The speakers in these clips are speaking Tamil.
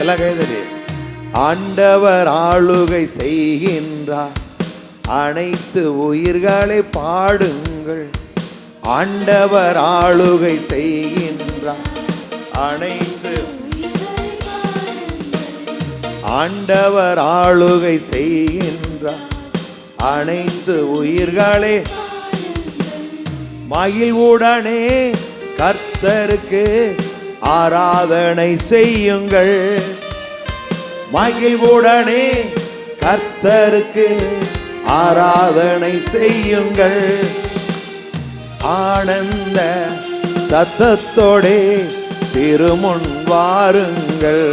எல்லாம் கைதடி. ஆண்டவர் ஆளுகை செய்கின்றார், அனைத்து உயிர்களை பாடுங்கள். ஆண்டவர் ஆளுகை செய்கின்றார், அனைத்து ஆண்டவர் ஆளுகை செய்கின்றார், அனைத்து உயிர்களே மகிழ்வுடனே கர்த்தருக்கு ஆராதனை செய்யுங்கள். மகிழ்வுடனே கர்த்தருக்கு ஆராதனை செய்யுங்கள். ஆனந்த சத்தத்தோடே திருமுன் வாருங்கள்.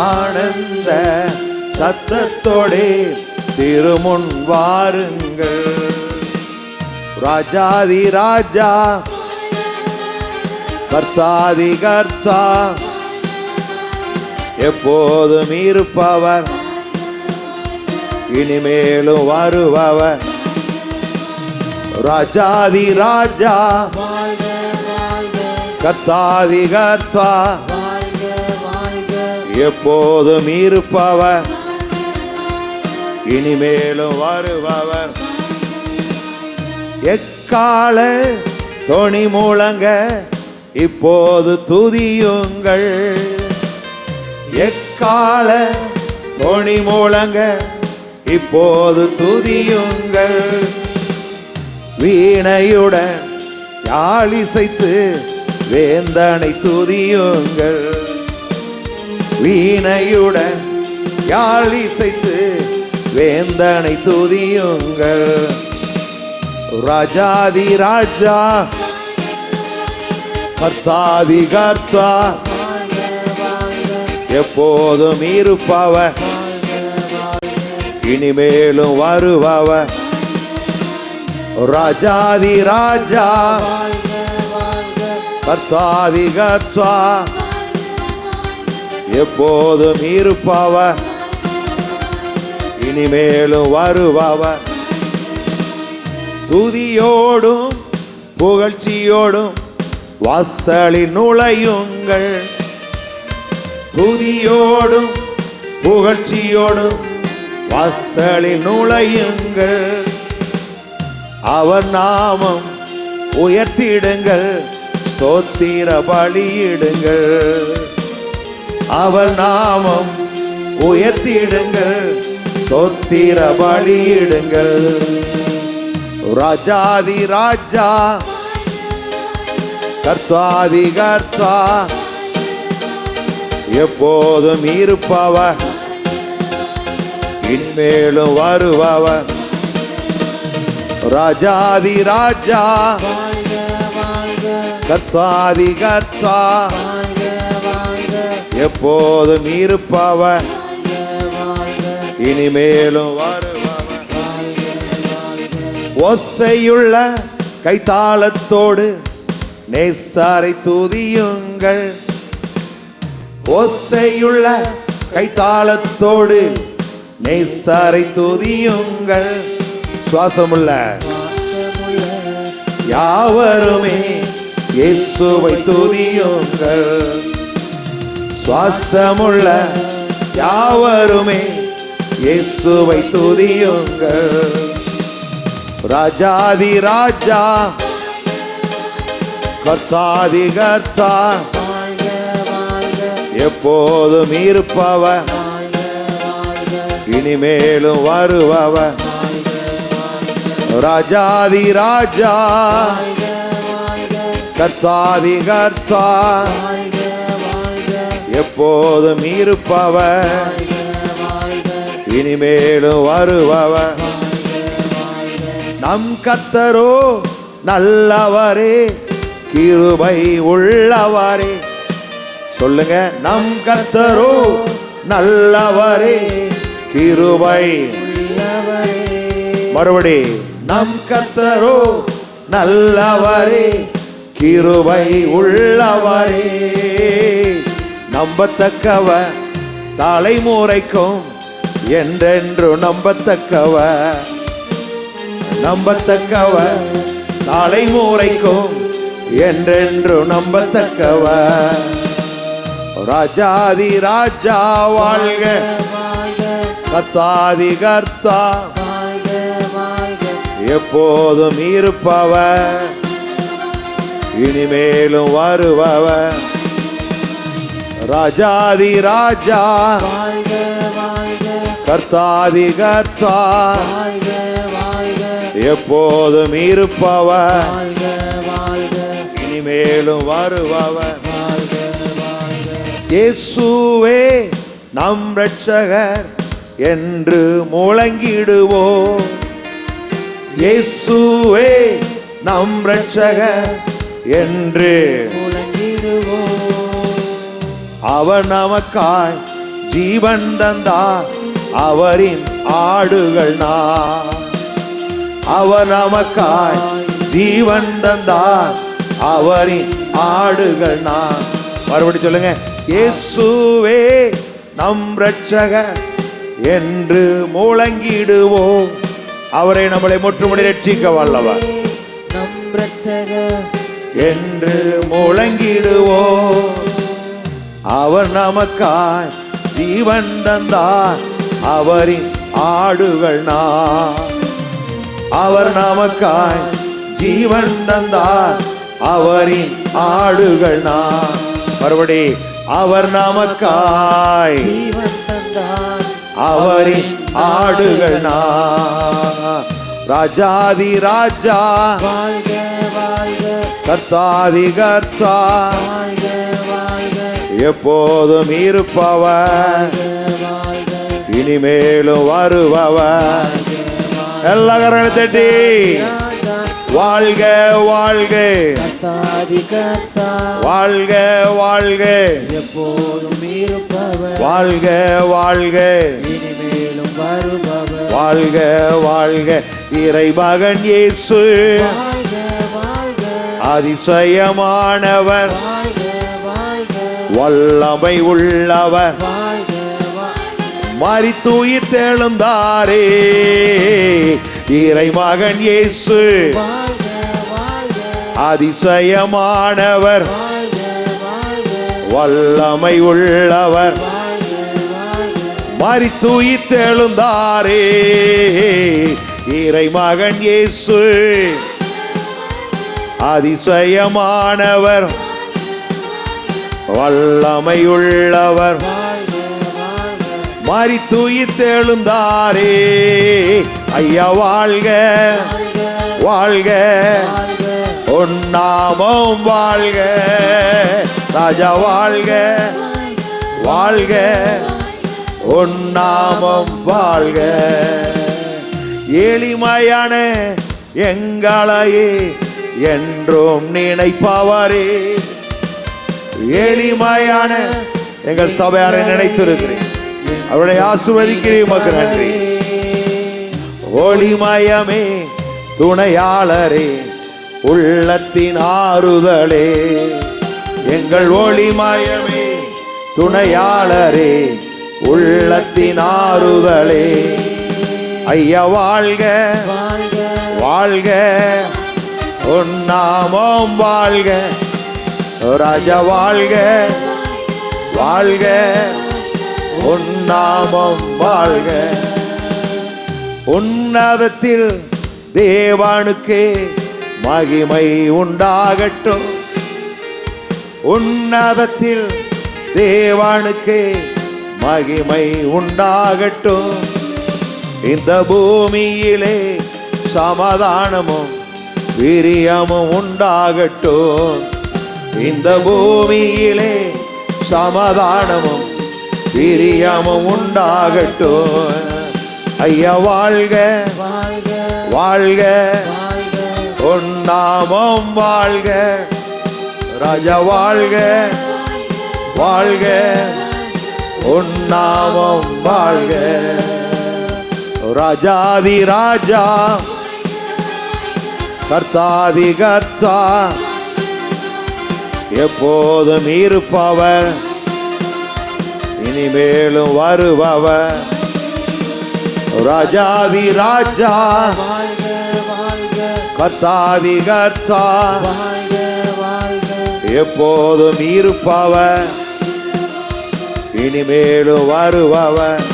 ஆனந்த சத்தத்தோடே திருமுன் வாருங்கள். ராஜாதி ராஜா கர்த்தாதி கர்த்தா எப்போதும் இருப்பவர், இனிமேலும் வருபவர். ராஜாதி ராஜா கர்த்தாதி கர்த்தா எப்போதும் இருப்பவர், இனிமேலும் வருபவர். எக்கால தொனி முழங்க இப்போது துதியுங்கள். எக்கால தொனி முழங்க இப்போது துதியுங்கள். வீணையுடன் யாழிசைத்து வேந்தனை துதியுங்கள். வீணையுடன் யாழிசைத்து வேந்தனை துதியுங்கள். ராஜாதி ராஜா கர்த்தாதி கர்த்தா எப்போதும் இருப்பவர், இனிமேலும் வருபவர். ராஜாதி ராஜா கர்த்தாதி கர்த்தா எப்போதும் இருப்பவர், இனிமேலும் வருபவர். துதியோடும் புகழ்ச்சியோடும் வாசலில் நுழையுங்கள். துதியோடும் புகழ்ச்சியோடும் வாசலில் நுழையுங்கள். அவர் நாமம் உயர்த்திடுங்கள், ஸ்தோத்திர பலியிடுங்கள். அவர் நாமம் உயர்த்திடுங்கள், ஸ்தோத்திர பலியிடுங்கள். ராஜாதி ராஜா கர்த்தாதி கர்த்தா எப்போதும் இருப்பவர், இனிமேலும் வருபவர். ராஜாதி ராஜா கர்த்தாதி கர்த்தா எப்போதும் இருப்பவர், இனிமேலும் வருபவர். ஓசையுள்ள கைத்தாளத்தோடு நேசரை துதியுங்கள். ஓசையுள்ள கைத்தாளத்தோடு நேசரை துதியுங்கள். சுவாசமுள்ள யாவருமே இயேசுவை துதியுங்கள். சுவாசமுள்ள யாவருமே இயேசுவை துதியுங்கள். ராஜாதி ராஜா கர்த்தாதி கர்த்தா எப்போதும் இருப்பவர், இனிமேலும் வருபவர். ராஜாதி ராஜா கர்த்தாதி கர்த்தா எப்போதும் இருப்பவர், இனிமேலும் வருபவர். நம் கர்த்தரோ நல்லவரே, கிருபை உள்ளவரே. சொல்லுங்க, நம் கர்த்தரோ நல்லவரே, கிருபை உள்ளவரே. மறுபடி, நம் கர்த்தரோ நல்லவரே, கிருபை உள்ளவரே. நம்பத்தக்கவர், தலைமுறைக்கும் என்றென்று நம்பத்தக்கவர். நம்பத்தக்கவர், தலைமுறைக்கும் என்றென்று நம்பத்தக்கவர். ராஜாதி ராஜா வாழ்க, கர்த்தாதி கர்த்தா எப்போதும் இருப்பவர், இனிமேலும் வருபவர். ராஜாதி ராஜா கர்த்தாதி கர்த்தா எப்போதும் இருப்பவர், இனிமேலும் வருபவர். இயேசுவே நம் இரட்சகர் என்று முழங்கிடுவோம். இயேசுவே நம் இரட்சகர் என்று அவர் நமக்காய் ஜீவன் தந்தார், அவரின் ஆடுகள் நான். அவர் நமக்காய் ஜீவன் தந்தார், அவரின் ஆடுகள் நான். மறுபடி சொல்லுங்க. இயேசுவே நம் இரட்சகர் என்று முழங்கிடுவோம். அவரை நம்மளை முற்றுமுடி ரட்சிக்க வல்லவர். நம் இரட்சகர் என்று முழங்கிடுவோம். அவர் நமக்காய் ஜீவன் தந்தார், அவரின் ஆடுகள் நான். அவர் நமக்காய் ஜீவன் தந்தார், அவரின் ஆடுகள் நான். மறுபடி. அவர் நமக்காய் ஜீவன் தந்தார், அவரின் ஆடுகள் நான். ராஜாதி ராஜா வாழ்க வாழ்க, கர்த்தாதி கர்த்தா எப்போதும் இருப்பவர், இனிமேலும் வருபவர். எல்லா கரங்களை தட்டி வாழ்க வாழ்க, வாழ்க வாழ்க எப்போதும் இருப்பவர், வாழ்க வாழ்க இனிமேலும் வருபவர். வாழ்க வாழ்க இறைமகன் இயேசு அதிசயமானவர், வல்லமை உள்ளவர், மரித்துயிர் தெழுந்தாரே. இறைமகன் இயேசு அதிசயமானவர், வல்லமை உள்ளவர், மரித்துயிர் தெழுந்தாரே. இறைமகன் இயேசு அதிசயமானவர், வல்லமை உள்ளவர், மரித்துயிர் தெழுந்தாரே. ஐயா வாழ்க வாழ்க, உன்னாமம் வாழ்க. ராஜா வாழ்க வாழ்க, உன்னாமம் வாழ்க. எளிமையான எங்களையே என்றும் நினைப்பவரே. எளிமையான எங்கள் சபையாரை நினைத்திருக்கிறேன், அவருடைய ஆசீர்வதிக்கிறேன். மக்கள் நன்றி. ஒளிமயமே துணையாளரே, உள்ளத்தின் ஆறுதலே. எங்கள் ஒளிமயமே துணையாளரே, உள்ளத்தின் ஆறுதலே. ஐயா வாழ்க வாழ்க, உன்னாமம் வாழ்க. ராஜா வாழ்க வாழ்க, உன்னாமம் வாழ்க. உன்னதத்தில் தேவனுக்கே மகிமை உண்டாகட்டும். உன்னதத்தில் தேவனுக்கே மகிமை உண்டாகட்டும். இந்த பூமியிலே சமாதானமும் பிரியமும் உண்டாகட்டும். இந்த பூமியிலே சமாதானமும் பிரியமும் உண்டாகட்டும். ஐயா வாழ்க வாழ்க, உன்னாமம் வாழ்க. ராஜா வாழ்க வாழ்க, உன்னாமம் வாழ்க. ராஜாதி ராஜா கர்த்தாதி கர்த்தா எப்போதும் இருப்பவர், இனிமேலும் வருபவர். ராஜாதி ராஜா கர்த்தாதி கர்த்தா எப்போதும் இருப்பவர், இனிமேலும் வருபவர்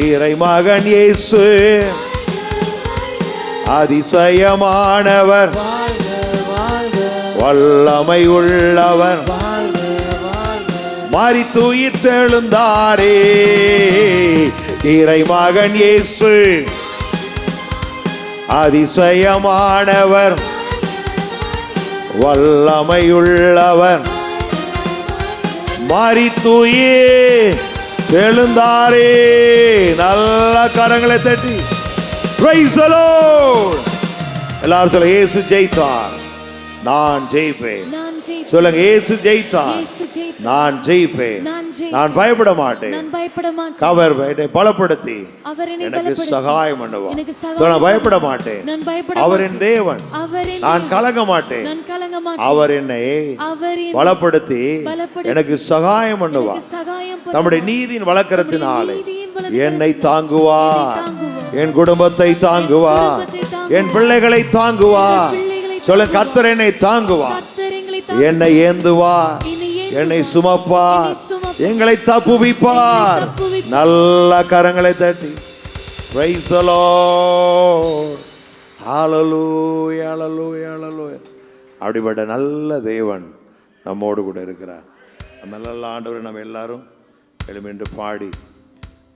இறைமகன் இயேசு அதிசயமானவர் வல்லமை உள்ளவர் மரித்துயிர் தெழுந்தாரே இறைமகன் இயேசு அதிசயமானவர் வல்லமையுள்ளவர் மரித்துயிர் எழுந்தாரே. நல்ல கரங்களை தட்டி praise the Lord. எல்லாரும் சொல்லுங்க, இயேசு ஜெயித்தார், நான் ஜெயிப்பேன். சொல்லுங்க, இயேசு ஜெயித்தார், நான் ஜெயிப்பேன். நான் பயப்பட மாட்டேன். அவர் என்னை பலப்படுத்தி எனக்கு சகாயம் பண்ணுவார். நான் பயப்பட மாட்டேன். அவர் என் தேவன், நான் கலங்க மாட்டேன். அவர் என்னை பலப்படுத்தி எனக்கு சகாயம் பண்ணுவார். நம்முடைய நீதியின் வழக்கத்தினாலே என்னை தாங்குவார், என் குடும்பத்தை தாங்குவார், என் பிள்ளைகளை தாங்குவார். சொல்லுங்க, கர்த்தர் என்னை தாங்குவார், என்னை ஏந்துவார், என்னை சுமப்பார், எங்களை தப்புவிப்பார். நல்ல கரங்களை தட்டி praise the Lord. hallelujah hallelujah hallelujah. அப்படிப்பட்ட நல்ல தேவன் நம்மோடு கூட இருக்கிறார். நம்ம நல்ல ஆண்டவரை நம்ம எல்லாரும் எழுமென்று பாடி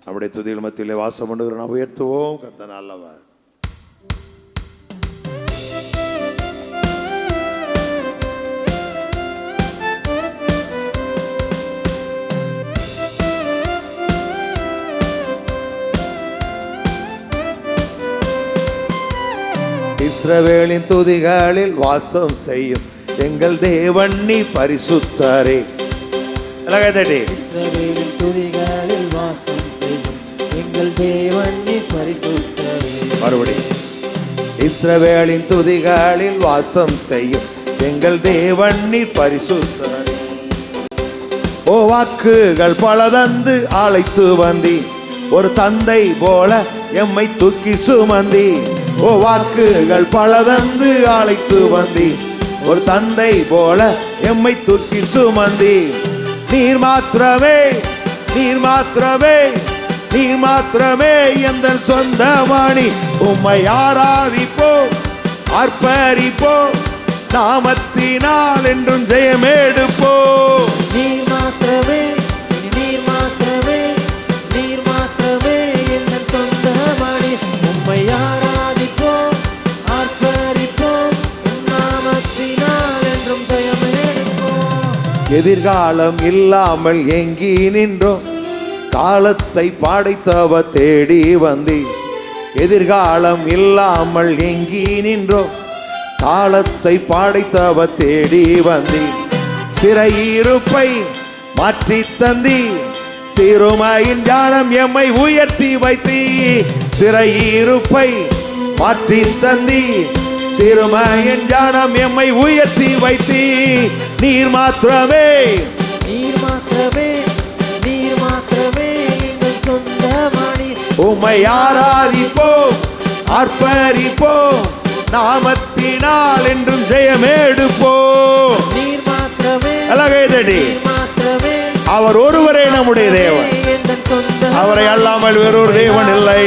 நம்முடைய துதிகள் மத்தியிலே வாசம் பண்ணுகிற நாம் உயர்த்துவோம். கர்த்தர் நல்லவர். இஸ்ரவேலின் துதிகளில் வாசம் செய்யும் எங்கள் தேவன் நீ பரிசுத்தரே. இஸ்ரவேலின் துதிகளில் வாசம் செய்யும் எங்கள் தேவன் நீ பரிசுத்தரே. மறுபடியும், இஸ்ரவேலின் துதிகளில் வாசம் செய்யும் எங்கள் தேவன் நீ பரிசுத்தரே. ஓ வாக்குகள் பல தந்து அழைத்து வந்தி, ஒரு தந்தை போல எம்மை தூக்கி சுமந்தி. ஓ வாக்குகள் பல தந்து அழைத்து வந்தி, ஒரு தந்தை போல எம்மை தூக்கி சுமந்தி. நீர் மாத்திரமே, நீர் மாத்திரமே, நீர் மாத்திரமே எந்த சொந்தமானி. உம்மை ஆராதிப்போ, அர்ப்பரிப்போ, நாமத்தினால் என்றும் ஜெயமேடுப்போ. நீர் மாத்திரமே, நீர் மாத்திரமே, நீர் மாத்திரமே எந்த சொந்தமானி. உம்மை ஆராதிப்போம், ஆர்ப்பரிப்போம், நாமத்தினால் என்றும் ஜெயமேடுப்போம். எதிர்காலம் இல்லாமல் எங்கி நின்றோம், காலத்தை படைத்தவ தேடி வந்தி. எதிர்காலம் இல்லாமல் எங்கி நின்றோம், காலத்தை படைத்தவ தேடி வந்தி. சிறையிருப்பை மாற்றி தந்தி, சிறுமையின் ஞானம் எம்மை உயர்த்தி வைத்தி. சிறையிருப்பை மாற்றி தந்தி, சிறுமையின் ஞானம் எம்மை உயர்த்தி வைத்தி. நீர் மாத்திரமே, நீர் மாத்திரமே, நீர் மாத்திரமே எங்கள் சொந்தமானி. உம்மை ஆராதிப்போம், அர்ப்பரிப்போம், நாமத்தினால் என்றும் ஜெயமேடுப்போம். நீர் மாத்திரமே, அழகேதடி, நீர் மாத்திரமே, அவர் ஒருவரே நம்முடைய தேவன், எங்கள் சொந்தமானி. அவரை அல்லாமல் வேறொரு தேவன் இல்லை.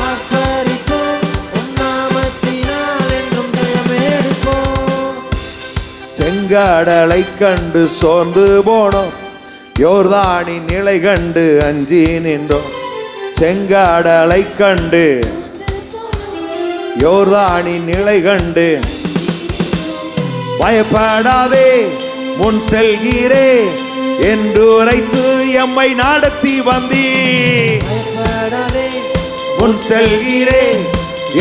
ஆர்ப்பரிப்போம், நாமத்தினால் என்றும் ஜெயமேடுப்போம். செங்கடலை கண்டு சோர்ந்து போனோம், யோர்தானின் நிலை கண்டு அஞ்சி நின்றோம். செங்கடலை கண்டு யோர்தானின் நிலை கண்டு பயப்படாதே முன் செல்கிறே என்று உரைத்து எம்மை நடத்தி வந்தி. பயப்படாதே முன் செல்கிறே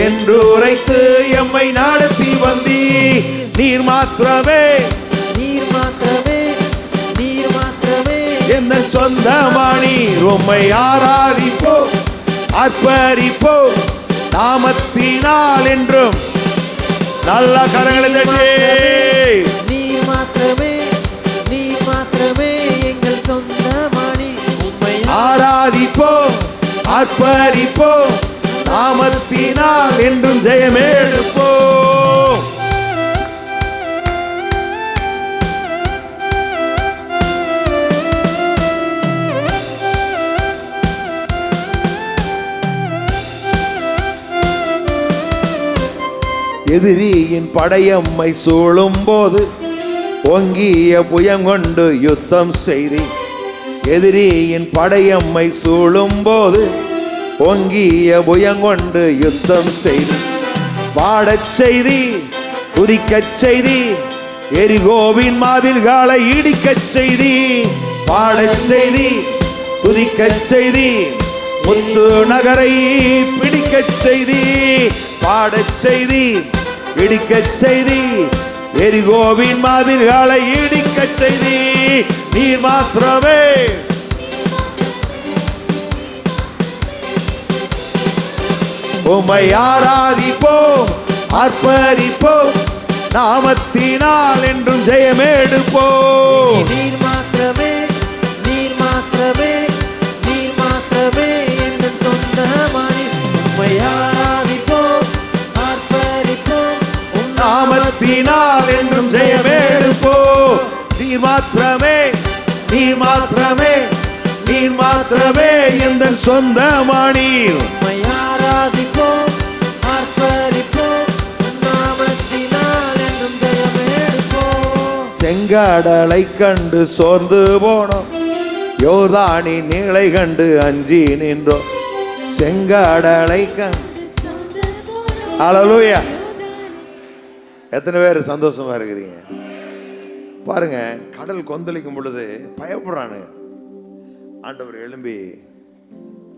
என்று உரைத்து எம்மை நடத்தி வந்தி. நீர் மாத்திரமே, நீர் மாத்திரமே, நீர் மாத்திரமே என்ன சொந்தமானி. உம்மை ஆராதிப்போ, அர்ப்பரிப்போ, நாமத்தினால் என்றும். நல்ல கரங்களை தட்டி நீர் மாத்திரமே, நீர் மாத்திரமே எங்கள் சொந்தமானி. உம்மை ஆராதிப்போ, அர்ப்பரிப்போ, நாமத்தினால் என்றும் ஜெயமேடுப்போ. எதிரியின் படையம்மை சூழும் போது ஓங்கிய புயம் கொண்டு யுத்தம் செய்தி. எதிரியின் படையம்மை சூழும் போது ஓங்கிய புயம் கொண்டு யுத்தம் செய்தி. பாடச் செய்தி, துதிக்கச் செய்தி, எரிகோவின் மாதில்களை இடிக்கச் செய்தி. பாடச் செய்தி, துதிக்கச் செய்தி, முத்து நகரை பிடிக்கச் செய்தி. பாடச் செய்தி, இடிக்கச் செய்தி, எரிகோவின் மாதில்களை இடிக்கச் செய்தி. நீர் மாத்திரமே உம்மை ஆராதிப்போம், ஆர்ப்பரிப்போம், நாமத்தினால் என்றும் ஜெயமெடுப்போம். நீர் மாத்திரமே, நீர் மாத்திரமே, நீர் மாத்திரமே எங்கள் சொந்தமானி. உம்மை ஆராதிப்போம், ஆர்ப்பரிப்போம், நாமத்தினால் என்றும் ஜெயமெடுப்போம். நீர் மாத்திரமே, நீர் மாத்திரமே, நீர் மாத்திரமே எங்கள் சொந்தமானி. உம்மை ஆராதிப்போம், ஆர்ப்பரிப்போம், நாமத்தினால் என்றும் ஜெயமெடுப்போம். செங்கடலை கண்டு சோர்ந்து போனோம், யோர்தானின் நீளை கண்டு அஞ்சி நின்றோம். செங்கடலை கண்டு ஹல்லேலூயா. எத்தனை பேர் சந்தோஷமா இருக்கிறீங்க பாருங்க. கடல் கொந்தளிக்கும் பொழுது பயப்படுறானுங்க. ஆண்டவர் எழும்பி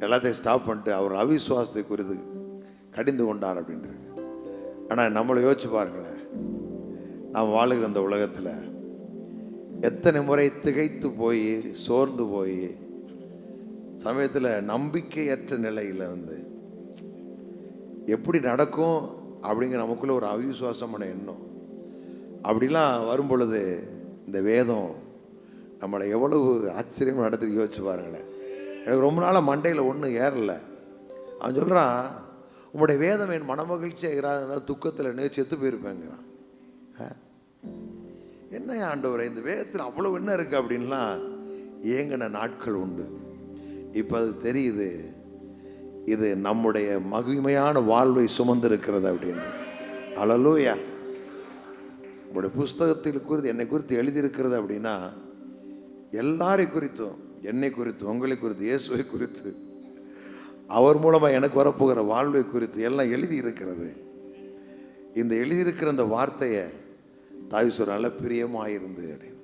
எல்லாத்தையும் ஸ்டாப் பண்ணிட்டு அவர் அவிசுவாசத்தை குறித்து கடிந்து கொண்டார் அப்படின்றது. ஆனால் நம்மளை யோசிச்சு பாருங்களேன், நாம் வாழுகிற அந்த உலகத்தில் எத்தனை முறை திகைத்து போய் சோர்ந்து போய் சமயத்தில் நம்பிக்கையற்ற நிலையில் எப்படி நடக்கும் அப்படிங்கிற நமக்குள்ள ஒரு அவிசுவாசமான எண்ணம் அப்படிலாம் வரும் பொழுது இந்த வேதம் நம்மளை எவ்வளவு ஆச்சரியமாக நடத்தி யோசிச்சு பாருங்களேன். எனக்கு ரொம்ப நாளாக மண்டையில் ஒன்றும் ஏறலை. அவன் சொல்கிறான், உங்களுடைய வேதம் என் மனமகிழ்ச்சியாக இருந்தால் துக்கத்தில் செத்து போயிருப்பேங்கிறான். என்ன ஆண்டவரே, இந்த வேதத்தில் அவ்வளோ என்ன இருக்குது அப்படின்லாம் ஏங்கின நாட்கள் உண்டு. இப்போ அது தெரியுது, இது நம்முடைய மகிமையான வாழ்வை சுமந்திருக்கிறது அப்படின்னு. ஹல்லேலூயா. உங்களுடைய புஸ்தகத்தில் குறித்து என்னை குறித்து எழுதியிருக்கிறது அப்படின்னா எல்லாரை குறித்தும், என்னை குறித்து, உங்களை குறித்து, இயேசுவை குறித்து, அவர் மூலமாக எனக்கு வரப்போகிற வாழ்வை குறித்து எல்லாம் எழுதி இருக்கிறது. இந்த எழுதியிருக்கிற அந்த வார்த்தையை தாவி சொல்ற நல்ல பிரியமாயிருந்து அப்படின்னு.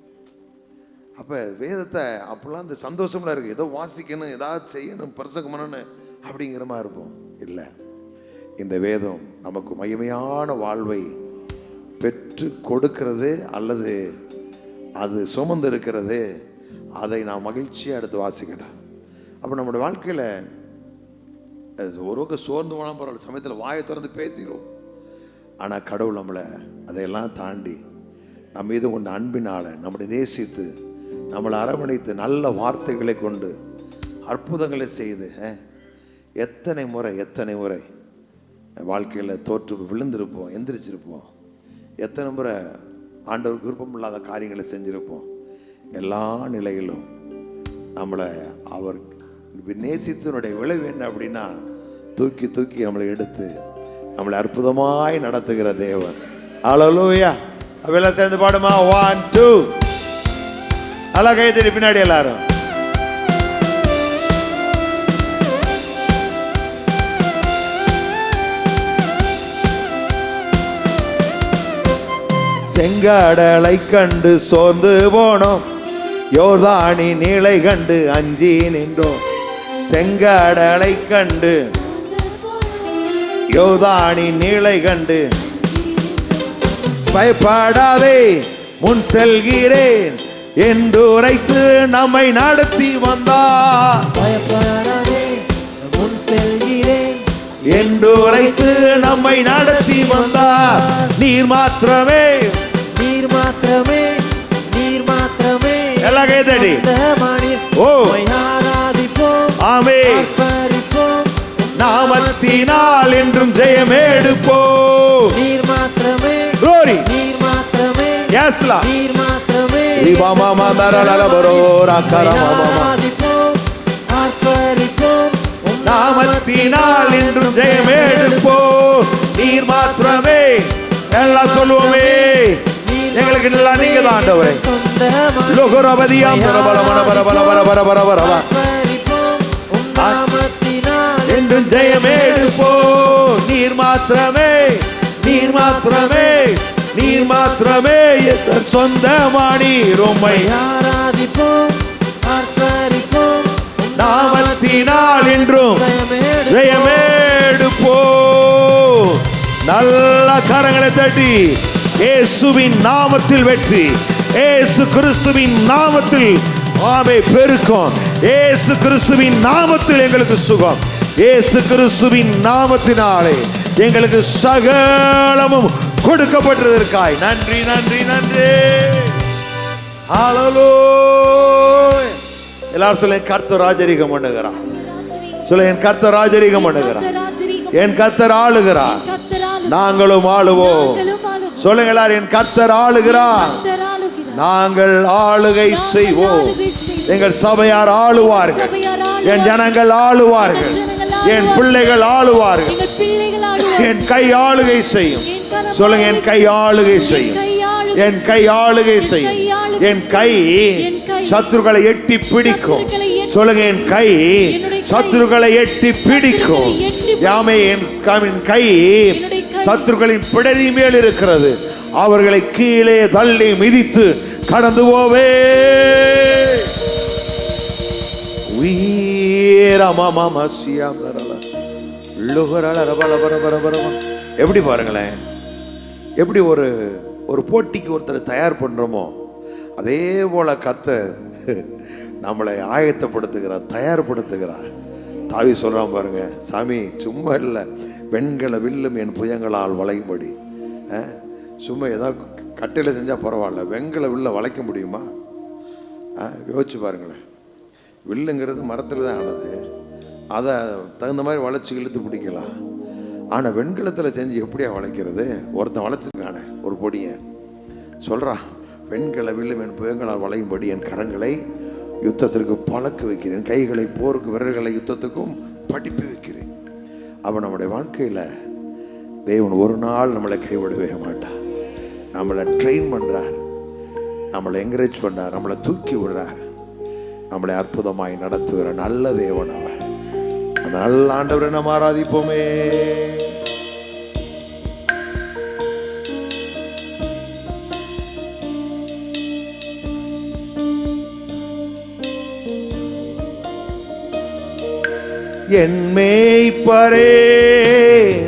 அப்போ வேதத்தை அப்பெல்லாம் இந்த சந்தோஷம்லாம் இருக்குது, ஏதோ வாசிக்கணும், ஏதாவது செய்யணும், பிரசங்கம் பண்ணணும் அப்படிங்கிற மாதிரி இருப்போம். இல்லை, இந்த வேதம் நமக்கு மகிமையான வாழ்வை பெற்று கொடுக்கிறது, அல்லது அது சுமந்து இருக்கிறது. அதை நான் மகிழ்ச்சியாக எடுத்து வாசிக்கிறேன். அப்போ நம்மளோட வாழ்க்கையில் ஒரு சோர்ந்து போனால் பரவாயில்ல, சமயத்தில் வாயை திறந்து பேசிடுவோம். ஆனால் கடவுள் நம்மளை அதையெல்லாம் தாண்டி நம்ம மீது கொண்ட அன்பினால் நம்மளை நேசித்து நம்மளை அரவணைத்து நல்ல வார்த்தைகளை கொண்டு அற்புதங்களை செய்து எத்தனை முறை வாழ்க்கையில் தோற்று விழுந்திருப்போம், எந்திரிச்சிருப்போம். எத்தனை முறை ஆண்டவருக்கு விருப்பம் இல்லாத காரியங்களை செஞ்சுருப்போம். எல்லா நிலையிலும் நம்மளை அவர் நேசித்தினுடைய விளைவு என்ன அப்படின்னா தூக்கி தூக்கி நம்மளை எடுத்து நம்மளை அற்புதமாய் நடத்துகிற தேவன். ஹல்லேலூயா. அவெல்லாம் சேர்ந்து பாடுமா? 1 2 நல்லா கை தட்டி பின்னாடி எல்லாரும். செங்கடலை கண்டு சோர்ந்து போனோம், யோர்தானின் நீளை கண்டு அஞ்சி நின்றோம். செங்கடலை கண்டு யோர்தானின் நீளை கண்டு பயப்படாதே முன் செல்கிறேன் என்று உரைத்து நம்மை நடத்தி வந்தார். பயப்படாதே முன் செல்கிறேன் என்று உரைத்து நம்மை நடத்தி வந்தார். நீர் மாத்திரமே, நீர் மாத்திரமே, நீர் மாத்திரமே எல்லா கைதடி. ஓ ஆராதிப்போம், ஆமென். ஆர்ப்பரிப்போம், நாமத்தினால் என்றும் ஜெயமெடுப்போம். நீர் மாத்திரமே, glory, நீர் மாத்திரமே, yes la, நீர் மாத்திரமே ரிபாமா மதரல பரோரா கரமாமா. ஆராதிப்போம், ஆர்ப்பரிப்போம், நாமத்தினால் என்றும் ஜெயமெடுப்போம். நீர் மாத்திரமே, எல்லாம் சொல்லுவோமே, எங்களுக்கு எல்லாம் நீங்க தான் ஆண்டவரே. லோகரபதியாம் பரபரபர பரபர பரபர பரபர என்றும் ஜெயமே எடுப்போ. நீர் மாத்திரமே, நீர் மாத்திரமே, நீர் மாத்திரமே சொந்தமானீர். உம்மை ஆராதிப்போம், ஆர்ப்பரிப்போம், நாமத்தினால் என்றும் ஜெயமே எடுப்போ. நல்ல கரங்களை தட்டி இயேசுவின் நாமத்தில் வெற்றி, இயேசு கிறிஸ்துவின் நாமத்தில் ஆமே பெருக்கம், இயேசு கிறிஸ்துவின் நாமத்தில் எங்களுக்கு சுகம், இயேசு கிறிஸ்துவின் நாமத்தினாலே எங்களுக்கு சகலமும் கொடுக்கப்பட்டதற்காய் நன்றி நன்றி நன்றி. ஹல்லேலூயா. எல்லாரும் சொல்ல, கர்த்தர் ராஜரிகம் பண்ணுகிறார். சொல்ல, என் கர்த்தர் ராஜரிகம் பண்ணுகிறார், என் கர்த்தர் ஆளுகிறார், நாங்களும் ஆளுவோம். சொல்லுங்க எல்லாரும், என் கர்த்தர் ஆளுகிறார், நாங்கள் ஆளுகை செய்வோம். எங்கள் சபையார் ஆளுவார்கள், என் ஜனங்கள் ஆளுவார்கள், என் பிள்ளைகள் ஆளுவார்கள், என் கை ஆளுகை செய்யும். சொல்லுங்க, என் கை ஆளுகை செய்யும், என் கை ஆளுகை செய்யும், என் கை சத்துருக்களை எட்டி பிடிக்கும். சொல்லுங்க, என் கை சத்துருக்களை எட்டி பிடிக்கும். யாமே, என் கை சத்துருக்களின் பிடரி மேல் இருக்கிறது, அவர்களை கீழே தள்ளி மிதித்து கடந்து போவே. எப்படி பாருங்களேன், எப்படி ஒரு போட்டிக்கு ஒருத்தர் தயார் பண்றோமோ அதே போல கர்த்தர் நம்மளை ஆயத்தப்படுத்துகிறார், தயார்படுத்துகிறார். தாவி சொல்றான் பாருங்க, சாமி சும்மா இல்லை, வெண்கல வில்லும் என் புயங்களால் வளையும்படி. சும்மா ஏதாவது கட்டையில் செஞ்சால் பரவாயில்ல, வெண்கல வில்ல வளைக்க முடியுமா? யோசிச்சு பாருங்களேன். வில்லுங்கிறது மரத்தில் தான் ஆனது, அதை தகுந்த மாதிரி வளைச்சி இழுத்து பிடிக்கலாம். ஆனால் வெண்கலத்தில் செஞ்சு எப்படியா வளைக்கிறது? ஒருத்தன் வளைச்சிருக்கானே ஒரு பொடியை சொல்கிறான், வெண்கல வில்லும் என் புயங்களால் வளையும்படி என் கரங்களை யுத்தத்திற்கு பழக்க வைக்கிறேன், கைகளை போருக்கு, விரல்களை யுத்தத்துக்கும் படிப்பு வைக்கிறேன். அப்போ நம்முடைய வாழ்க்கையில் தேவன் ஒரு நாள் நம்மளை கைவிடவே மாட்டார். நம்மளை ட்ரெயின் பண்ணுறார், நம்மளை என்கரேஜ் பண்ணுறார், நம்மளை தூக்கி விடுறார், நம்மளை அற்புதமாய் நடத்துகிற நல்ல தேவன் அவர். நல்ல ஆண்டவரை நம்ம ஆராதிப்போமே. என் மேய்ப்பரே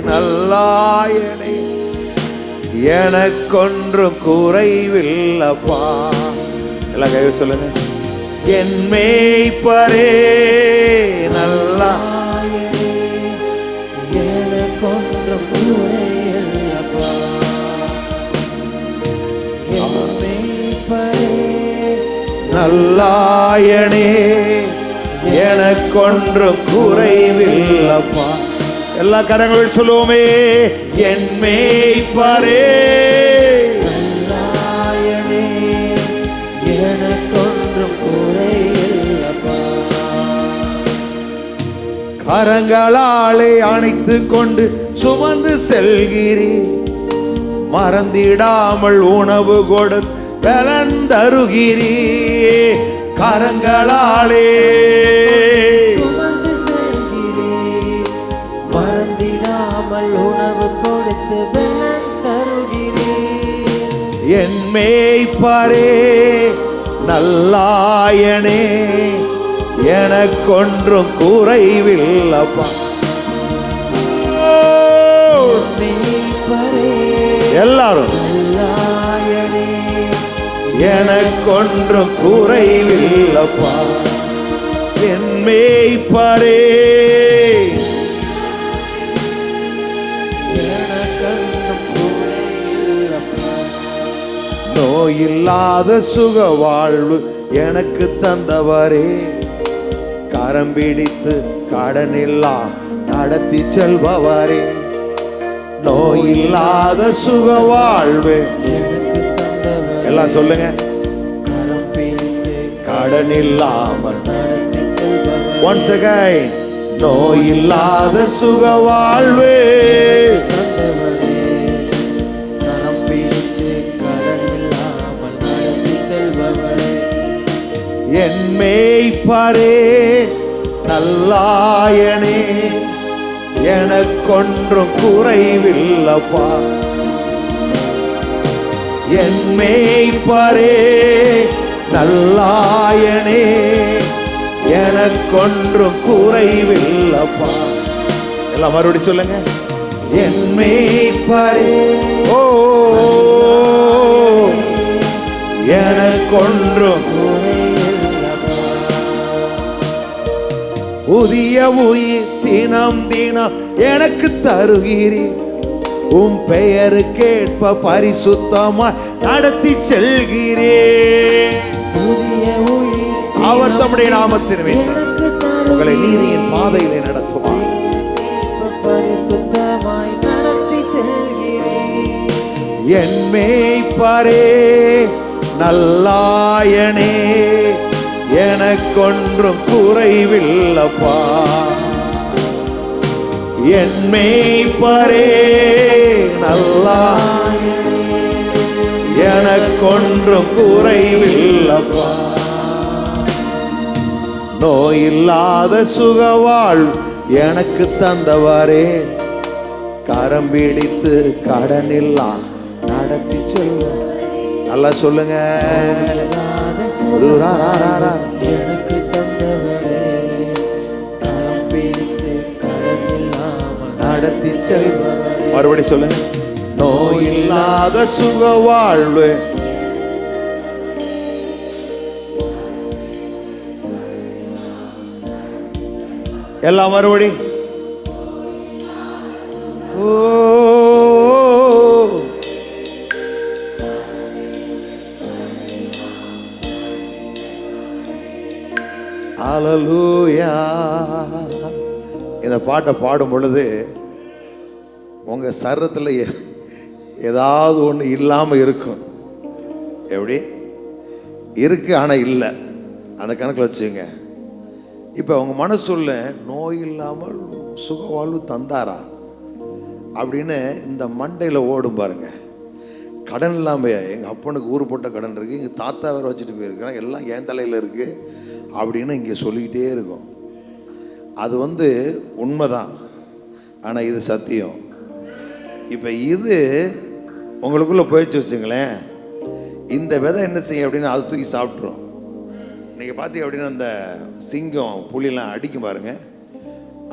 நல்லாயனே, எனக்கொன்றும் குறைவில்லப்பா. எல்லாம் கையை சொல்லுங்க. என் மேய்ப்பரே நல்லாயனே, எனக்கொன்றும் குறைவில்லப்பா. என் மேய்ப்பரே நல்லாயனே, எனக்கொன்றும் குறைவில்லப்பா. எல்லா கரங்களும் சொல்லுவோமே, என் மேய்ப்பரே நல்லாயனே, எனக்கொன்றும் குறைவில்லப்பா. கரங்களாலே அணைத்து கொண்டு சுமந்து செல்கிறீர், மறந்திடாமல் உணவு கொடுத்து பலன் தருகிறீர். கரங்களாலே சுமந்து செல்கிறீர், மறந்திடாமல் உணவு கொடுத்து பலன் தருகிறீர். என் மேய்ப்பரே நல்லாயனே, எனக்கொன்றும் குறைவில்லப்பா. மேய்ப்பரே எல்லாரும் நல்லாயனே, எனக்கொன்றும் குறைவில்லப்பா. என் மேய்ப்பரே எனக்கொன்றும் குறைவில்லப்பா. நோயில்லாத சுக வாழ்வு எனக்கு தந்தவரே, கரம் பிடித்து கடனில்லா நடத்தி செல்பவரே. நோயில்லாத சுக வாழ்வு எனக்கு தந்தவர், எல்லாம் சொல்லுங்க. கரம் பிடித்து கடனில்லாமல் நடத்தி செல்பவர். once again, நோயில்லாத சுக வாழ்வு தந்தவரே, என் மேய்ப்பரே நல்லாயனே, எனக்கொன்றும் குறைவில்லப்பா. என் மேய்ப்பரே நல்லாயனே, எனக்கொன்றும் குறைவில்லப்பா. எல்லாம் மறுபடி சொல்லுங்க. என் மேய்ப்பரே, ஓ எனக்கொன்றும் புதிய உயிர் தினம் தினம் எனக்கு தருகிறீர். உம் பெயரு கேட்ப பரிசுத்தமாய் நடத்தி செல்கிறேன். அவர் தம்முடைய நாமத்தின் உங்களை நீதியின் பாதையிலே நடத்துவார். பரிசுத்தமாய் நடத்தி செல்கிறேன். என் மேய்ப்பரே நல்லாயனே, எனக்கொன்றும் குறைவில்லப்பா. என் மேய்ப்பரே நல்லாயனே, எனக்கொன்றும் குறைவில்லப்பா. நோயில்லாத சுகவாழ் எனக்கு தந்தவரே, கரம் பிடித்து கடனில்லா நடத்தி செல்வார். நல்லா சொல்லுங்க. எனக்கு தந்தவரே, கரம் பிடித்து கடனில்லாமல் நடத்தி செல்வார். மறுபடி சொல்லுங்க. நோயில்லாத சுகவாழ்வு எல்லாம் மறுபடி. ஓ ஹல்லேலூயா. இந்த பாட்டை பாடும் பொழுது உங்க சரீரத்தில் ஏதாவது ஒன்று இல்லாமல் இருக்கும். எப்படி இருக்கு ஆனால் இல்லை, அந்த கணக்கில் வச்சுங்க. இப்போ அவங்க மனசுள்ள நோய் இல்லாமல் சுகவாழ்வு தந்தாரா அப்படின்னு இந்த மண்டையில் ஓடும் பாருங்க. கடன் இல்லாமல் எங்கள் அப்பனுக்கு ஊர் போட்ட கடன் இருக்குது, எங்கள் தாத்தா வேறு வச்சுட்டு போயிருக்கிறேன், எல்லாம் என் தலையில் இருக்குது அப்படின்னு இங்கே சொல்லிக்கிட்டே இருக்கும். அது உண்மைதான், ஆனால் இது சத்தியம். இப்போ இது உங்களுக்குள்ளே போயிடுச்சு வச்சுங்களேன், இந்த விதை என்ன செய்யும் அப்படின்னு அது தூக்கி சாப்பிட்ரும். நீங்கள் பார்த்தீங்க அப்படின்னா அந்த சிங்கம் புலிலாம் அடிக்கும் பாருங்க,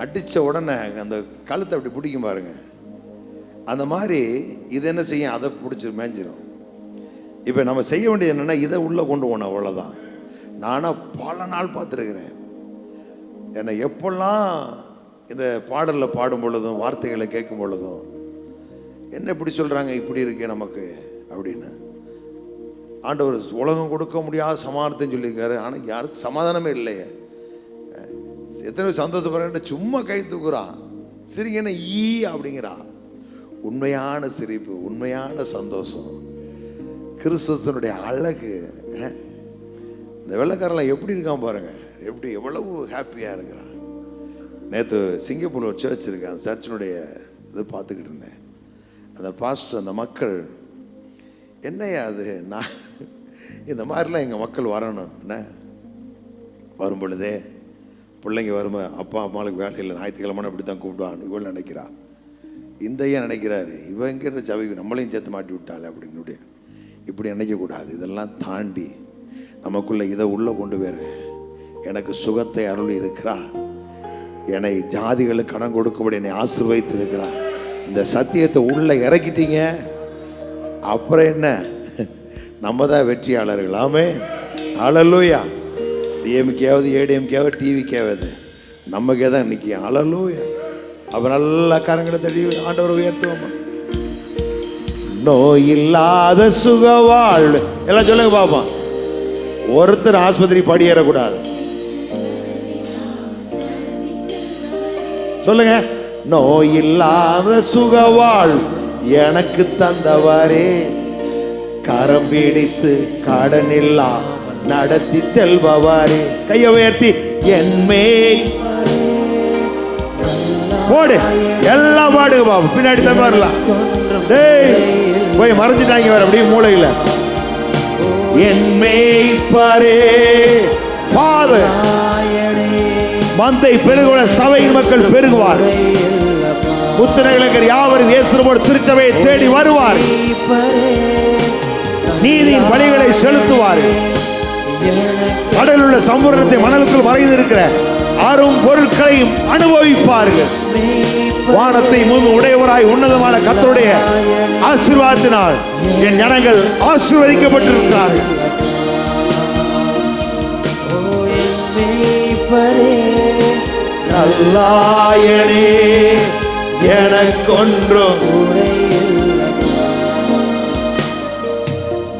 அடித்த உடனே அந்த கழுத்தை அப்படி பிடிக்கும் பாருங்க. அந்த மாதிரி இது என்ன செய்யும், அதை பிடிச்சி மேய்ஞ்சிடும். இப்போ நம்ம செய்ய வேண்டியது என்னென்னா இதை உள்ளே கொண்டு போகணும், அவ்வளோதான். நானாக பல நாள் பார்த்துருக்கிறேன். என்னை எப்பெல்லாம் இந்த பாடலில் பாடும் பொழுதும் வார்த்தைகளை கேட்கும் பொழுதும் என்ன இப்படி சொல்கிறாங்க, இப்படி இருக்கே நமக்கு அப்படின்னு. ஆண்டவர் உலகம் கொடுக்க முடியாத சமாதானத்தையும் சொல்லியிருக்காரு, ஆனால் யாருக்கு சமாதானமே இல்லையே. எத்தனை சந்தோஷப்படுற சும்மா கை தூக்குறான், சிரிங்கன்னு ஈ அப்படிங்கிறான். உண்மையான சிரிப்பு, உண்மையான சந்தோஷம், கிறிஸ்துவனுடைய அழகு. இந்த வெள்ளைக்காரெல்லாம் எப்படி இருக்கான் பாருங்க, எப்படி எவ்வளவு ஹாப்பியாக இருக்கிறான். நேற்று சிங்கப்பூரில் ஒரு சர்ச் இருக்கு, அந்த சர்ச்சினுடைய இது பார்த்துக்கிட்டு இருந்தேன். அந்த பாஸ்டர், அந்த மக்கள் என்னையா அது, நான் இந்த மாதிரிலாம் எங்கள் மக்கள் வரணும். என்ன வரும் பொழுதே பிள்ளைங்க வருமா, அப்பா அம்மாவுக்கு வேலை இல்லை, ஞாயிற்றுக்கிழமை அப்படி தான் கூப்பிடுவான் இவள் நினைக்கிறா. இந்த ஏன் நினைக்கிறாரு, இவன் எங்கிட்ட சவி நம்மளையும் சேர்த்து மாட்டி விட்டாள் அப்படின்னு இப்படி நினைக்கக்கூடாது. இதெல்லாம் தாண்டி நமக்குள்ளே இதை உள்ளே கொண்டு போயிரு. எனக்கு சுகத்தை அருள் இருக்கிறா, என்னை ஜாதிகளுக்கு கடன் கொடுக்கும்படி என்னை ஆசீர்வதித்து இருக்கிறா. இந்த சத்தியத்தை உள்ளே இறக்கிட்டீங்க, அப்புறம் என்ன, நம்ம தான் வெற்றியாளர்கள். ஆமே ஹல்லேலூயா. டிஎம்கேவது ஏடிஎம்கேவது டிவிக்கேவது நமக்கே தான் இன்னைக்கு. ஹல்லேலூயா. அப்போ நல்லா கரங்களை தடி ஆண்டவர் உயர்த்துவோம். நோய் இல்லாத சுகவாழ்வு எல்லாம் சொல்லுங்க பாப்போம். ஒருத்தர் ஆஸ்பத்திரி படியேறக்கூடாது. சொல்லுங்க. நோய் இல்லாத சுகவாழ்வு எனக்கு தந்தவரே, கரம் பிடித்து கடனில்லா நடத்தி செல்பவரே. கையை உயர்த்தி என் மேல் போடு, எல்லாம் பாடுங்க பாபு. பின்னாடி தான் வரலாம். போய் மறைஞ்சிட்டாங்க வேற அப்படியே மூளையில். என் மேய்ப்பரே Father. மந்தை பெருகுவ சபையின் மக்கள் பெருகுவார். புத்திரர்கள் யாவரும் இயேசுவோடு திருச்சபையை தேடி வருவார். நீதியின் பலிகளை செலுத்துவார். கடலில் உள்ள சம்பூரணத்தை மணலுக்குள் மறைந்திருக்கிற அரும் பொருட்களையும் அனுபவிப்பார்கள். வானத்தை பூமி உடையவராய் உன்னதமான கர்த்தருடைய ஆசீர்வாதத்தினால் என் ஜனங்கள் ஆசீர்வதிக்கப்பட்டிருக்கிறார்கள். நல்லாயனே எனக்கொன்றும்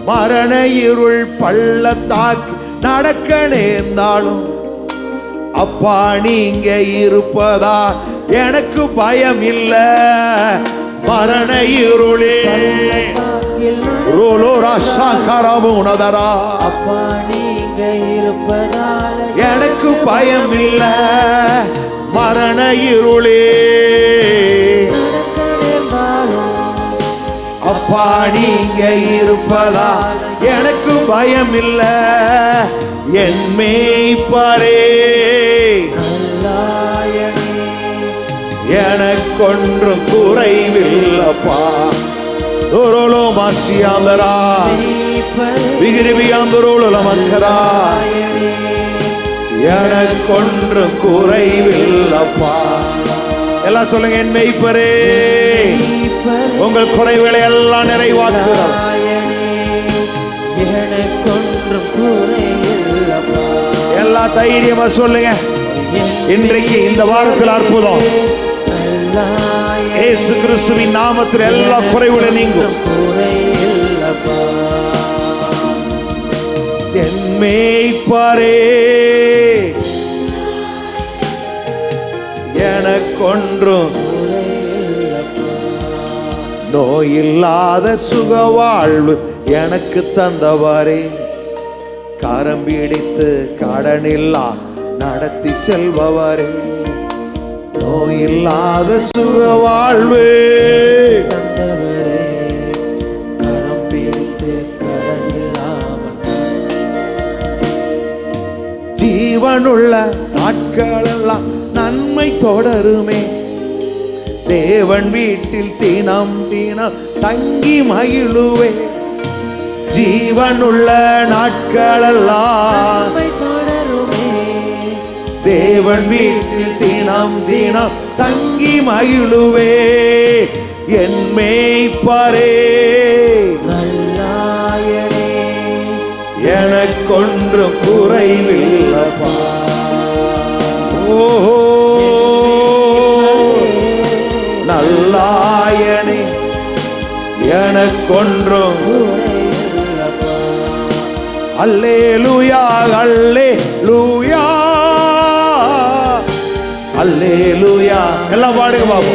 மரண இருள் பள்ளத்தாக்கு நடக்க நேர்ந்தாலும் அப்பா நீங்க இருப்பதா எனக்கு பயம் இல்ல. மரண இருளே ரோலோ ராசாங்கரமு உனதரா அப்பா நீங்க இருப்பதால எனக்கு பயம் இல்ல. மரண இருளே அப்பா நீங்க இருப்பதா எனக்கு பயம் இல்ல. என் மேய்ப்பரே எனக்கொன்றும் குறைவில்லப்பா. தோரோலோ மாசியாந்தரா விகிரிபியாந்தரோலோ மக்கரா எனக்கொன்றும் குறைவில்லப்பா. எல்லாம் சொல்லுங்க, என் மேய்ப்பரே உங்கள் குறைவுகளை எல்லாம் நிறைவாக்குகிறார். எல்லா தைரியமா சொல்லுங்க. இன்றைக்கு இந்த வாரத்தில் அற்புதம். இயேசு கிறிஸ்துவின் நாமத்தில் எல்லா குறைவுடன் நீங்கும். என் மேய்ப்பரே எனக்கொன்றும் நோயில்லாத சுக வாழ்வு எனக்கு தந்தவரே. கரம் பிடித்து கடனில்லா நடத்தி செல்பவரே. நோயில்லாத சுக வாழ்வு தந்தவரே. கரம் பிடித்து கடனில்லாமல் ஜீவனுள்ள நாட்களெல்லாம் நன்மை தொடருமே. தேவன் வீட்டில் தினம் தினம் தங்கி மகிழுவே. ஜீவனுள்ள நாட்களெல்லாம் தொடருமே. தேவன் வீட்டில் தினம் தினம் தங்கி மகிழுவே. என் மேய்ப்பரே நல்லாயனே எனக்கொன்றும் குறைவில்லப்பா. ஓஹோ நல்லாயனே எனக்கொன்றும் அல்லேலூயா அல்லேலூயா அல்லேலூயா. எல்லாம் பாடுங்க பாபு.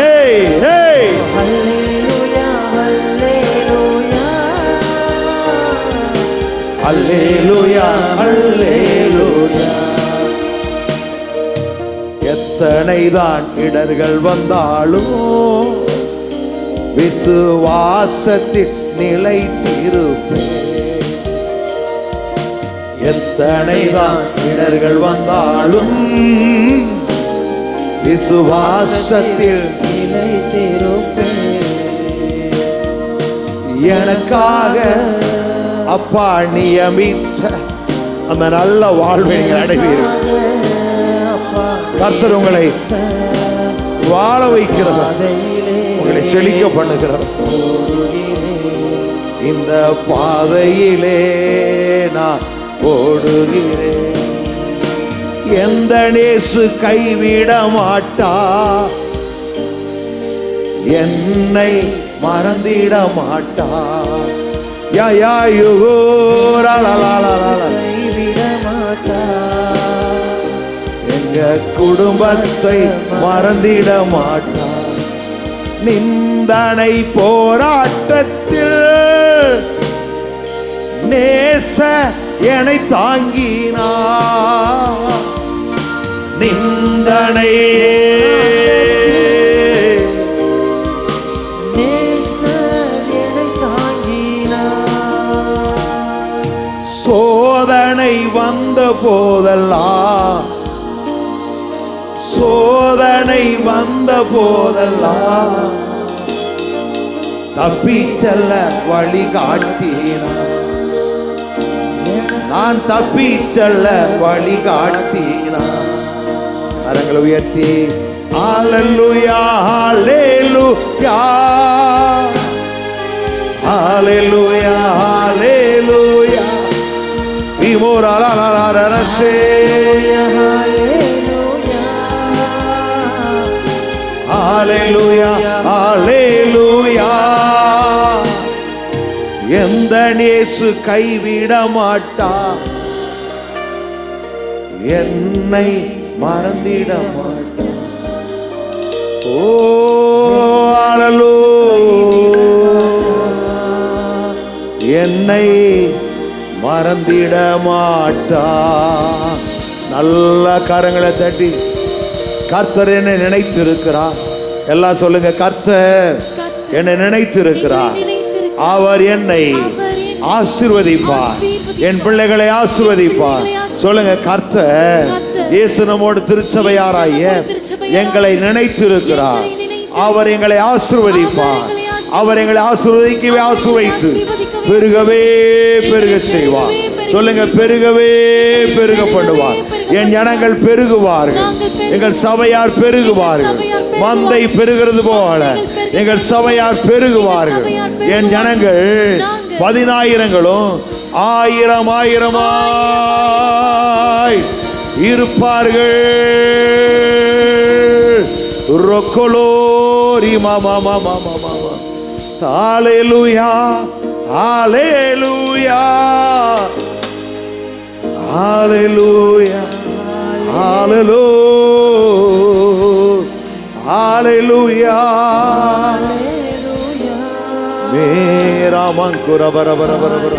ஏய் ஏய் அல்லேலூயா அல்லேலூயா அல்லேலூயா அல்லேலூயா. எத்தனைதான் இடர்கள் வந்தாலும் விசுவாசத்தில் நிலைத்திருப்பேன். எத்தனைதான் இடர்கள் வந்தாலும் விசுவாசத்தில் நிலைத்திருப்பேன். எனக்காக அப்பா நியமித்த அந்த நல்ல வாழ்வை அடைவீர்கள். கர்த்தர் உங்களை வாழ வைக்கிறவர், உங்களை செழிக்க பண்ணுகிறவர். இந்த பாதையிலே நான் ஓடுகிறேன். எந்த நேசு கைவிட மாட்டா, என்னை மறந்திட மாட்டா. யா யா யுகோ கைவிட மாட்டா. எங்க குடும்பத்தை மறந்திட மாட்டா. நிந்தனை போராட்டத்தில் நேச என்னை தாங்கினா. நிந்தனை நேசர் என்னை தாங்கினா. சோதனை வந்த போதெல்லாம், சோதனை வந்த போதெல்லாம் தப்பி செல்ல வழி காட்டினார். நான் தப்பி செல்ல வழி காட்டினார். கரங்களை உயர்த்தி ஹல்லேலூயா ஹல்லேலூயா ஹல்லேலூயா ஹல்லேலூயா விமோரலலலரசே ஹல்லேலூயா ஹல்லேலூயா. எந்த இயேசு கைவிட மாட்டார், என்னை மறந்திட மாட்டார். ஓ ஹல்லேலூயா, என்னை மறந்திட மாட்டார். நல்ல கரங்களை தட்டி கர்த்தர் என்னை நினைத்திருக்கிறார். எல்லாம் சொல்லுங்க, கர்த்தர் என்னை நினைத்திருக்கிறார். அவர் என்னை ஆசீர்வதிப்பார், என் பிள்ளைகளை ஆசீர்வதிப்பார். சொல்லுங்க, கர்த்தர் இயேசு நம்மோடு திருச்சபையாராய எங்களை நினைத்திருக்கிறார். அவர் எங்களை ஆசீர்வதிப்பார். அவர் எங்களை ஆசீர்வதிக்கவே ஆசீர்வதித்து பெருகவே பெருக செய்வார். சொல்லுங்க, பெருகவே பெருக பண்ணுவார். என் ஜனங்கள் பெருகுவார்கள், எங்கள் சபையார் பெருகுவார்கள். மந்தை பெருகிறது போல எங்கள் சபையார் பெருகுவார்கள். என் ஜனங்கள் 10,000ங்களும் 1000 இருப்பார்கள். ரொக்கலோரி மாமா மாமா மாமா. ஹல்லேலூயா ஹல்லேலூயா ஹல்லேலூயா ஹல்லேலூயா ஹல்லேலூயா. மேரா மங்குர பர பர பர பர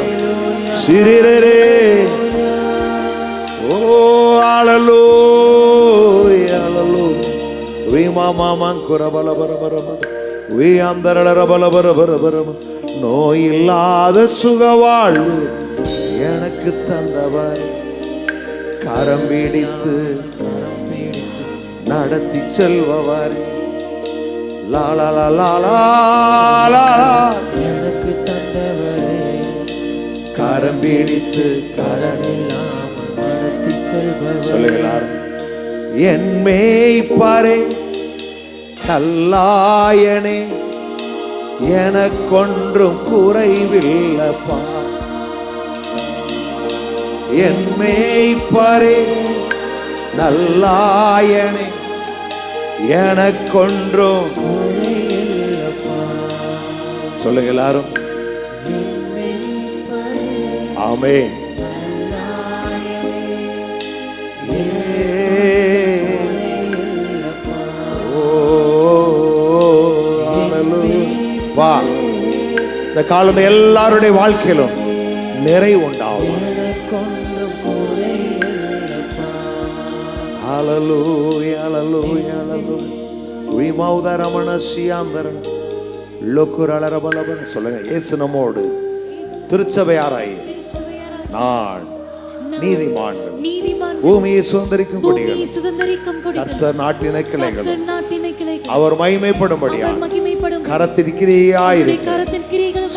சிரிரே. ஓ ஹல்லேலூயா ஹல்லேலூயா. வி மாமா மங்குர பல பர பர பர வி அந்தரளர பல பர பர பர. நோய் இல்லாத சுகவாழ்வு எனக்கு தந்தவர், கரம் பிடித்து நடத்தி செல்பவர். லாலா லாலா எனக்கு தந்தவரே, கரம் பிடித்து கரமில்லாமல் நடத்தி செல்பவர். சொல்லுகிறார், என் மேய்ப்பரே கல்லாயனே, எனக்கொன்றும் குறைவில்லப்பா. என் மேய்ப்பரே நல்லாயனே, எனக்கொன்றும் குறைவில்லப்பா. சொல்லுங்க எல்லாரும், ஆமென். வா, இந்த காலம் எல்லாருடைய வாழ்க்கையிலும் நிறைவு உண்டாகும். ஹல்லேலூயா ஹல்லேலூயா ஹல்லேலூயா. விமௌதரமண சியாந்தரன் லோக்குரலரபலபன. சொல்லுங்க, இயேசு நம்மோடு திருச்சபையாராய் நான் நீதிமான்கள் பூமியை சுதந்தரிக்கும் கொடிகள் கர்த்தர் நாட்டின கிளைகள் அவர் மகிமைப்படும்படியா கரத்தின் கிரியையாயிருக்கும்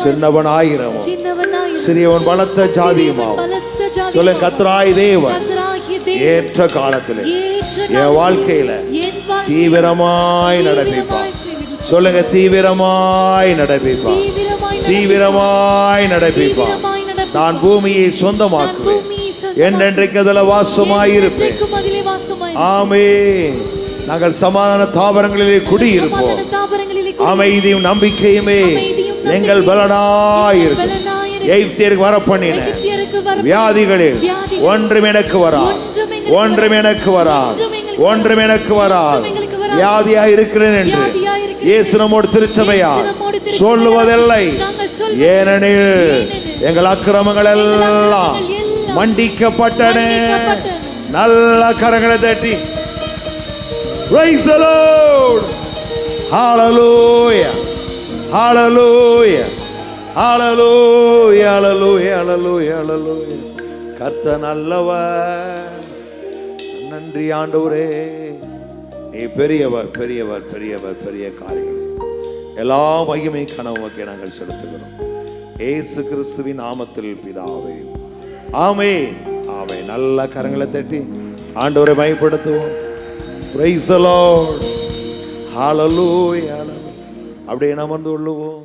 சின்னவனாயிரமும் சிறியவன் பலத்த ஜாதியுமாவும். சொல்லுங்க, கர்த்தராய் தேவன் ஏற்ற காலத்திலே என் வாழ்க்கையில தீவிரமாய் நடப்பிப்பார். சொல்லுங்க, தீவிரமாய் நடப்பிப்பார், தீவிரமாய் நடப்பிப்பார். நான் பூமியை சொந்தமாக்குவேன், என்றென்றைக்கு அதில் வாசமாயிருப்பேன். ஆமென். நாங்கள் சமாதான தாவரங்களிலே குடியிருப்போம். அமைதியும் நம்பிக்கையுமே எங்கள் பலனாயிருக்கும். எகிப்தியருக்கு வரப்பண்ணின வியாதிகளில் ஒன்றும் எனக்கு வராது, ஒன்றும் எனக்கு வராது, ஒன்றும் எனக்கு வராது. வியாதியாக இருக்கிறேன் என்று இயேசு நம்மோடு திருச்சபையார் சொல்லுவதில்லை. ஏனெனில் எங்கள் அக்கிரமங்கள் எல்லாம் மன்னிக்கப்பட்டன. நல்ல கரங்களை தட்டி praise the Lord. Hallelujah hallelujah hallelujah hallelujah hallelujah hallelujah. கர்த்தர் நல்லவர். நன்றி ஆண்டவரே, நீ பெரியவர் பெரியவர் பெரியவர், பெரிய காரியங்கள். எல்லா மகிமை கனவுக்கு நாங்கள் செலுத்துகிறோம் இயேசு கிறிஸ்துவின் நாமத்தில் பிதாவே, ஆமென் ஆமென். நல்ல கரங்களை தட்டி ஆண்டவரை மகிமைப்படுத்துவோம். Praise the Lord. Hallelujah. அப்படியே அமர்ந்து கொள்ளுவோம்.